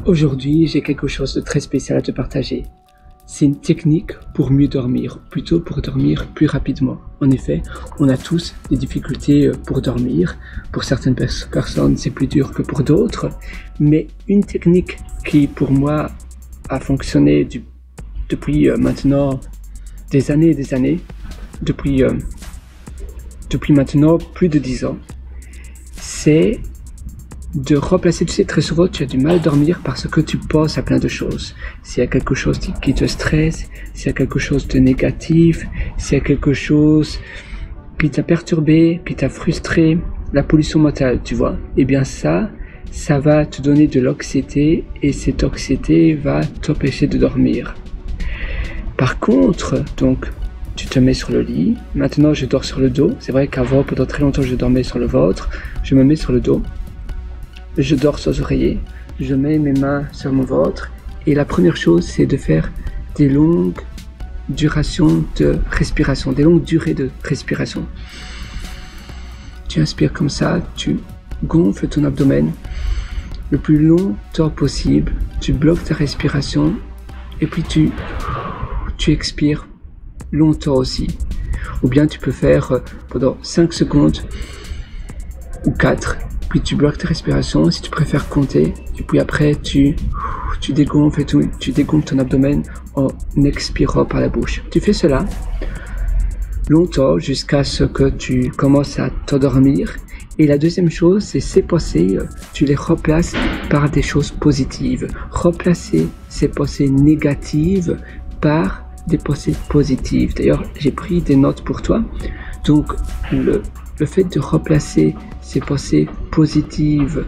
Aujourd'hui, j'ai quelque chose de très spécial à te partager. C'est une technique pour mieux dormir, plutôt pour dormir plus rapidement. En effet, on a tous des difficultés pour dormir. Pour certaines personnes, c'est plus dur que pour d'autres. Mais une technique qui, pour moi, a fonctionné depuis maintenant des années et des années, depuis maintenant plus de 10 ans, c'est de remplacer, tu sais, très souvent tu as du mal à dormir parce que tu penses à plein de choses. S'il y a quelque chose qui te stresse, s'il y a quelque chose de négatif, s'il y a quelque chose qui t'a perturbé, qui t'a frustré, la pollution mentale, tu vois, eh bien ça va te donner de l'anxiété et cette anxiété va t'empêcher de dormir. Par contre, donc, tu te mets sur le lit. Maintenant, je dors sur le dos. C'est vrai qu'avant, pendant très longtemps, je dormais sur le ventre. Je me mets sur le dos. Je dors sans oreiller, je mets mes mains sur mon ventre et la première chose c'est de faire des longues durations de respiration, des longues durées de respiration. Tu inspires comme ça, tu gonfles ton abdomen le plus longtemps possible, tu bloques ta respiration et puis tu expires longtemps aussi. Ou bien tu peux faire pendant 5 secondes ou 4. Puis tu bloques ta respiration si tu préfères compter. Et puis après, tu dégonfles et tu dégonfles ton abdomen en expirant par la bouche. Tu fais cela longtemps jusqu'à ce que tu commences à t'endormir. Et la deuxième chose, c'est ces pensées, tu les remplaces par des choses positives. Remplacer ces pensées négatives par des pensées positives. D'ailleurs, j'ai pris des notes pour toi. Donc, le fait de remplacer ces pensées positives,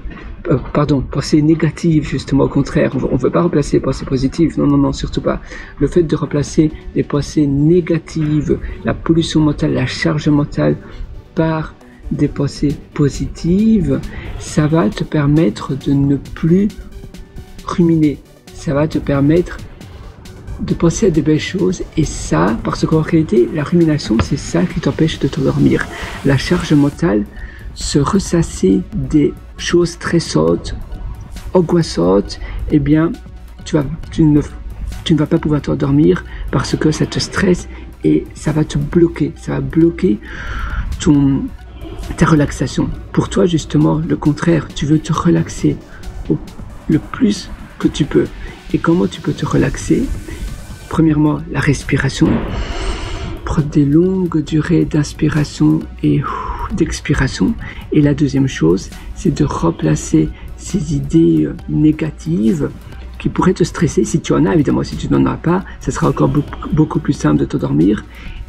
pensées négatives justement, au contraire, on ne veut pas remplacer les pensées positives, non, surtout pas. Le fait de remplacer les pensées négatives, la pollution mentale, la charge mentale par des pensées positives, ça va te permettre de ne plus ruminer, ça va te permettre de penser à de belles choses et ça, parce qu'en réalité, la rumination, c'est ça qui t'empêche de t'endormir. La charge mentale, se ressasser des choses stressantes, angoissantes, eh bien, tu ne vas pas pouvoir t'endormir parce que ça te stresse et ça va te bloquer. Ça va bloquer ta relaxation. Pour toi, justement, le contraire, tu veux te relaxer le plus que tu peux. Et comment tu peux te relaxer ? Premièrement, la respiration. Prendre des longues durées d'inspiration et d'expiration. Et la deuxième chose, c'est de remplacer ces idées négatives qui pourraient te stresser. Si tu en as, évidemment, si tu n'en as pas, ça sera encore beaucoup plus simple de t'endormir.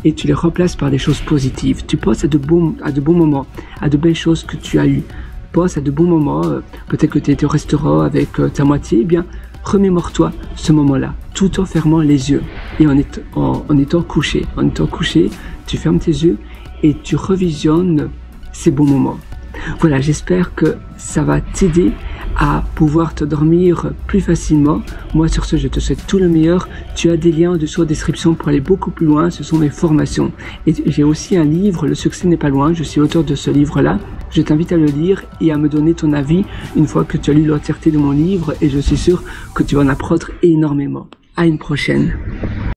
Et tu les remplaces par des choses positives. Tu penses à de bons moments, à de belles choses que tu as eues. Pense à de bons moments, peut-être que tu étais au restaurant avec ta moitié, eh bien, remémore-toi ce moment-là, tout en fermant les yeux et en étant couché. En étant couché, tu fermes tes yeux et tu revisionnes ces bons moments. Voilà, j'espère que ça va t'aider à pouvoir te dormir plus facilement. Moi, sur ce, je te souhaite tout le meilleur. Tu as des liens en dessous en description pour aller beaucoup plus loin. Ce sont mes formations. Et j'ai aussi un livre, Le succès n'est pas loin. Je suis l'auteur de ce livre-là. Je t'invite à le lire et à me donner ton avis une fois que tu as lu l'entièreté de mon livre. Et je suis sûr que tu vas en apprendre énormément. À une prochaine.